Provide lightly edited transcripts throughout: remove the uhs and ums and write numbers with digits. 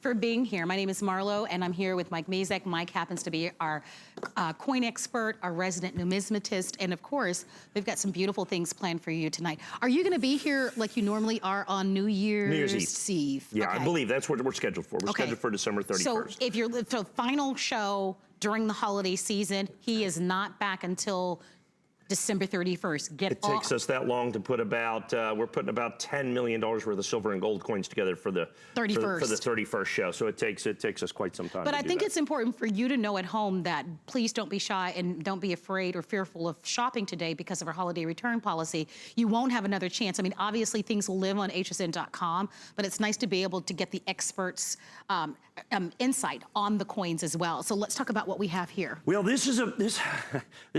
For being here. My name is Marlo, and I'm here with Mike Mazek. Mike happens to be our coin expert, our resident numismatist, and of course, we've got some beautiful things planned for you tonight. Are you going to be here like you normally are on New Year's Eve? Yeah, okay. I believe that's what we're scheduled for. We're scheduled for December 31st. So if you're the final show during the holiday season, he is not back until December 31st. It takes us that long to put about, we're putting about $10 million worth of silver and gold coins together for the 31st. For the 31st show. So it takes us quite some time. But I think it's important for you to know at home that please don't be shy and don't be afraid or fearful of shopping today because of our holiday return policy. You won't have another chance. I mean, obviously things will live on hsn.com, but it's nice to be able to get the experts' insight on the coins as well. So let's talk about what we have here. Well, this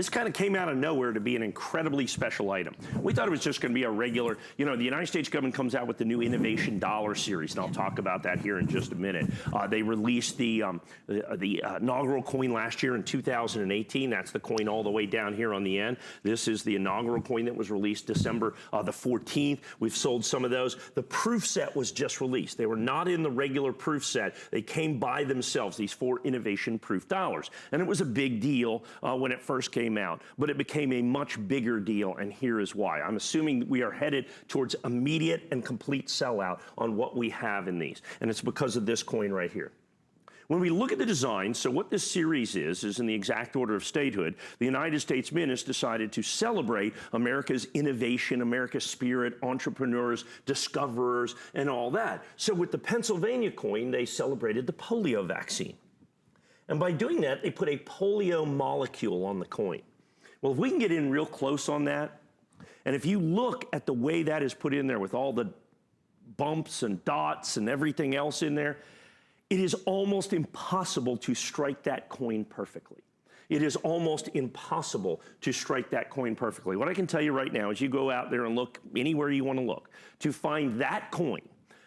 kind of came out of nowhere to be an incredibly special item. We thought it was just going to be a regular, you know, the United States government comes out with the new Innovation Dollar Series, and I'll talk about that here in just a minute. They released the inaugural coin last year in 2018. That's the coin all the way down here on the end. This is the inaugural coin that was released December the 14th. We've sold some of those. The proof set was just released. They were not in the regular proof set. They came by themselves, these 4 innovation proof dollars. And it was a big deal when it first came out, but it became a much bigger deal, and here is why. I'm assuming we are headed towards immediate and complete sellout on what we have in these, and it's because of this coin right here. When we look at the design, so what this series is in the exact order of statehood, the United States Mint has decided to celebrate America's innovation, America's spirit, entrepreneurs, discoverers, and all that. So with the Pennsylvania coin, they celebrated the polio vaccine. And by doing that, they put a polio molecule on the coin. Well, if we can get in real close on that, and if you look at the way that is put in there with all the bumps and dots and everything else in there, it is almost impossible to strike that coin perfectly. It is almost impossible to strike that coin perfectly. What I can tell you right now is you go out there and look anywhere you want to look, to find that coin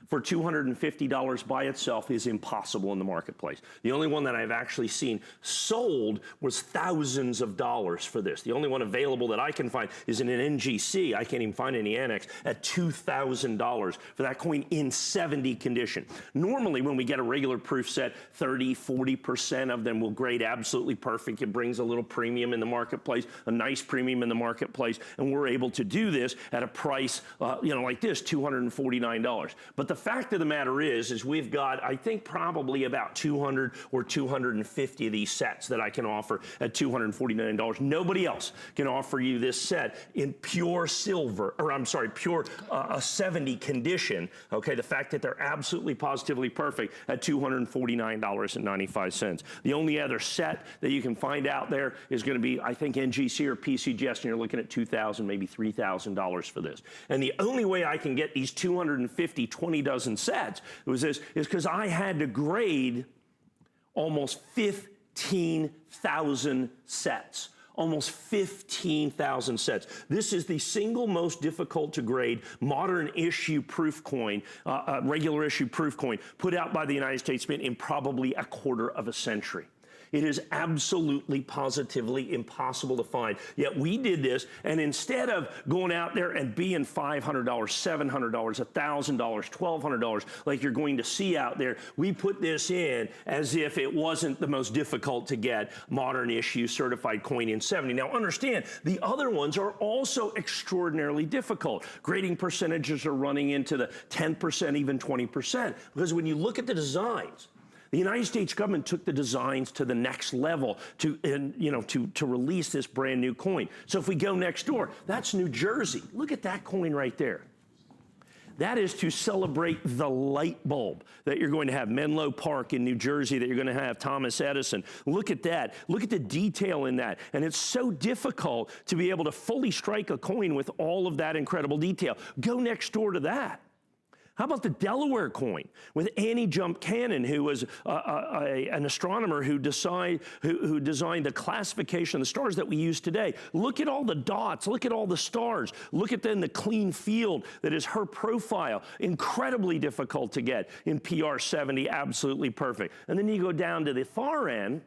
for $250 by itself is impossible in the marketplace. The only one that I've actually seen sold was thousands of dollars for this. The only one available that I can find is in an NGC. I can't even find any ANACS at $2,000 for that coin in 70 condition. Normally, when we get a regular proof set, 30, 40% of them will grade absolutely perfect. It brings a little premium in the marketplace, a nice premium in the marketplace, and we're able to do this at a price, you know, like this, $249. But the fact of the matter is we've got, I think, probably about 200 or 250 of these sets that I can offer at $249. Nobody else can offer you this set in pure silver, or I'm sorry, pure 70 condition, okay? The fact that they're absolutely positively perfect at $249.95. The only other set that you can find out there is going to be, I think, NGC or PCGS, and you're looking at $2,000, maybe $3,000 for this. And the only way I can get these 250 20 dozen sets is because I had to grade almost 15,000 sets. Almost 15,000 sets. This is the single most difficult to grade modern issue proof coin, regular issue proof coin, put out by the United States Mint in probably a quarter of a century. It is absolutely, positively impossible to find. Yet we did this, and instead of going out there and being $500, $700, $1,000, $1,200, like you're going to see out there, we put this in as if it wasn't the most difficult to get modern issue certified coin in 70. Now understand, the other ones are also extraordinarily difficult. Grading percentages are running into the 10%, even 20%, because when you look at the designs, the United States government took the designs to the next level to release this brand new coin. So if we go next door, that's New Jersey. Look at that coin right there. That is to celebrate the light bulb that you're going to have. Menlo Park in New Jersey that you're going to have Thomas Edison. Look at that. Look at the detail in that. And it's so difficult to be able to fully strike a coin with all of that incredible detail. Go next door to that. How about the Delaware coin with Annie Jump Cannon, who was an astronomer who designed the classification of the stars that we use today? Look at all the dots. Look at all the stars. Look at then the clean field that is her profile. Incredibly difficult to get in PR70, absolutely perfect. And then you go down to the far end,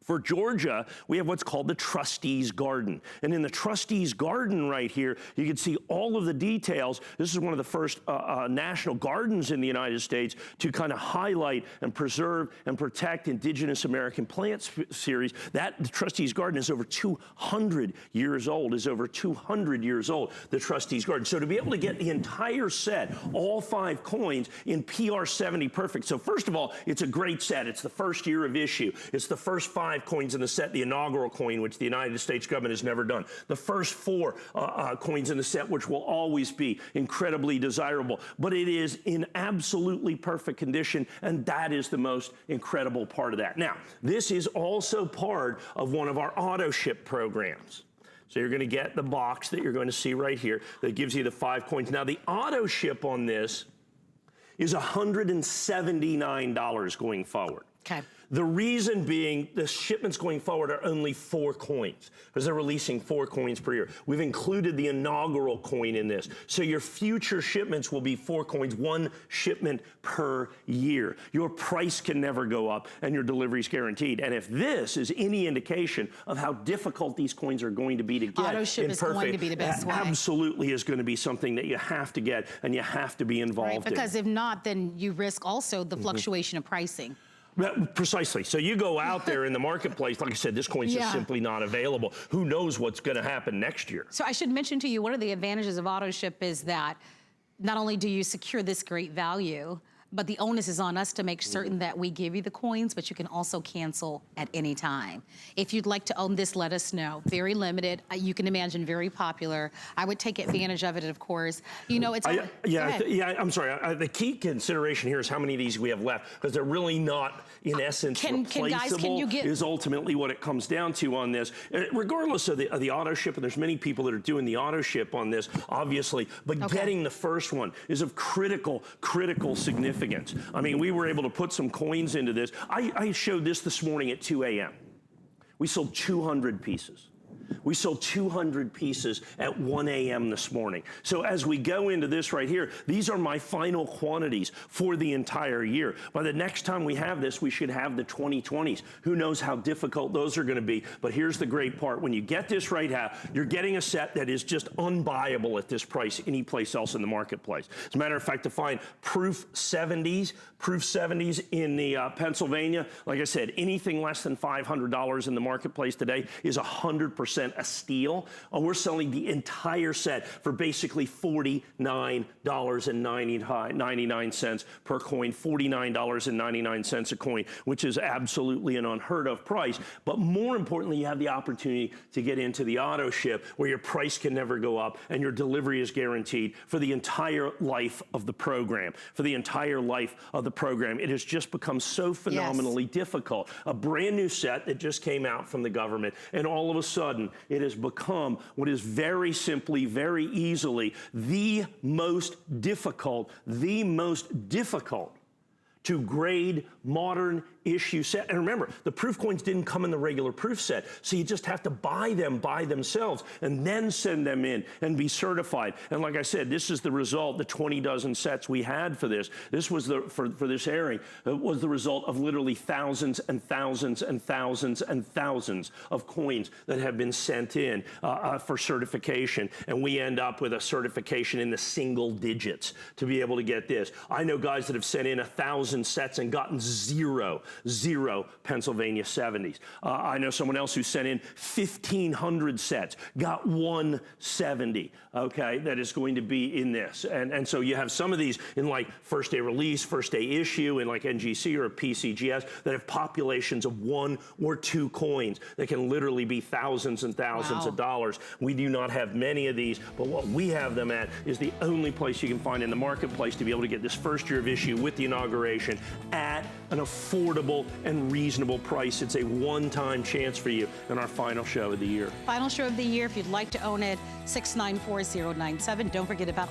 For Georgia, we have what's called the Trustees Garden. And in the Trustees Garden right here, you can see all of the details. This is one of the first national gardens in the United States to kind of highlight and preserve and protect indigenous American plant series. The Trustees Garden is over 200 years old, the Trustees Garden. So to be able to get the entire set, all 5 coins in PR70 perfect. So first of all, it's a great set. It's the first year of issue. It's the first 5 coins in the set, the inaugural coin, which the United States government has never done. The first 4 coins in the set, which will always be incredibly desirable. But it is in absolutely perfect condition, and that is the most incredible part of that. Now, this is also part of one of our AutoShip programs. So you're going to get the box that you're going to see right here that gives you the 5 coins. Now, the AutoShip on this is $179 going forward. Okay. The reason being the shipments going forward are only 4 coins because they're releasing 4 coins per year. We've included the inaugural coin in this. So your future shipments will be 4 coins, 1 shipment per year. Your price can never go up and your delivery is guaranteed. And if this is any indication of how difficult these coins are going to be to get, AutoShip is going to be the best way. Absolutely is going to be something that you have to get and you have to be involved in. Because if not, then you risk also the fluctuation of pricing. Precisely. So you go out there in the marketplace, like I said, this coin's just simply not available. Who knows what's going to happen next year? So I should mention to you, one of the advantages of AutoShip is that not only do you secure this great value, but the onus is on us to make certain that we give you the coins, but you can also cancel at any time. If you'd like to own this, let us know. Very limited. You can imagine very popular. I would take advantage of it, of course. You know, it's... I'm sorry. The key consideration here is how many of these we have left, because they're really not, in essence, replaceable, is ultimately what it comes down to on this. Regardless of the AutoShip, and there's many people that are doing the AutoShip on this, obviously, but getting the first one is of critical significance. I mean, we were able to put some coins into this. I showed this morning at 2 a.m. We sold 200 pieces. We sold 200 pieces at 1 a.m. this morning. So as we go into this right here, these are my final quantities for the entire year. By the next time we have this, we should have the 2020s. Who knows how difficult those are going to be. But here's the great part. When you get this right out, you're getting a set that is just unbuyable at this price any place else in the marketplace. As a matter of fact, to find proof 70s in the Pennsylvania, like I said, anything less than $500 in the marketplace today is 100% a steal. We're selling the entire set for basically $49.99 per coin, $49.99 a coin, which is absolutely an unheard of price. But more importantly, you have the opportunity to get into the AutoShip where your price can never go up and your delivery is guaranteed for the entire life of the program. For the entire life of the program. It has just become so phenomenally difficult. A brand new set that just came out from the government, and all of a sudden, it has become what is very simply, very easily the most difficult to grade modern issue set. And remember, the proof coins didn't come in the regular proof set, so you just have to buy them by themselves and then send them in and be certified. And like I said, this is the result, the 20 dozen sets we had for this. This was for this airing, was the result of literally thousands and thousands and thousands and thousands of coins that have been sent in for certification. And we end up with a certification in the single digits to be able to get this. I know guys that have sent in 1,000 sets and gotten zero Pennsylvania 70s. I know someone else who sent in 1,500 sets, got 170, okay, that is going to be in this. And so you have some of these in like first day release, first day issue, in like NGC or PCGS that have populations of 1 or 2 coins that can literally be thousands and thousands of dollars. We do not have many of these, but what we have them at is the only place you can find in the marketplace to be able to get this first year of issue with the inauguration at an affordable and reasonable price. It's a one-time chance for you in our final show of the year. Final show of the year. If you'd like to own it, 694-097. Don't forget about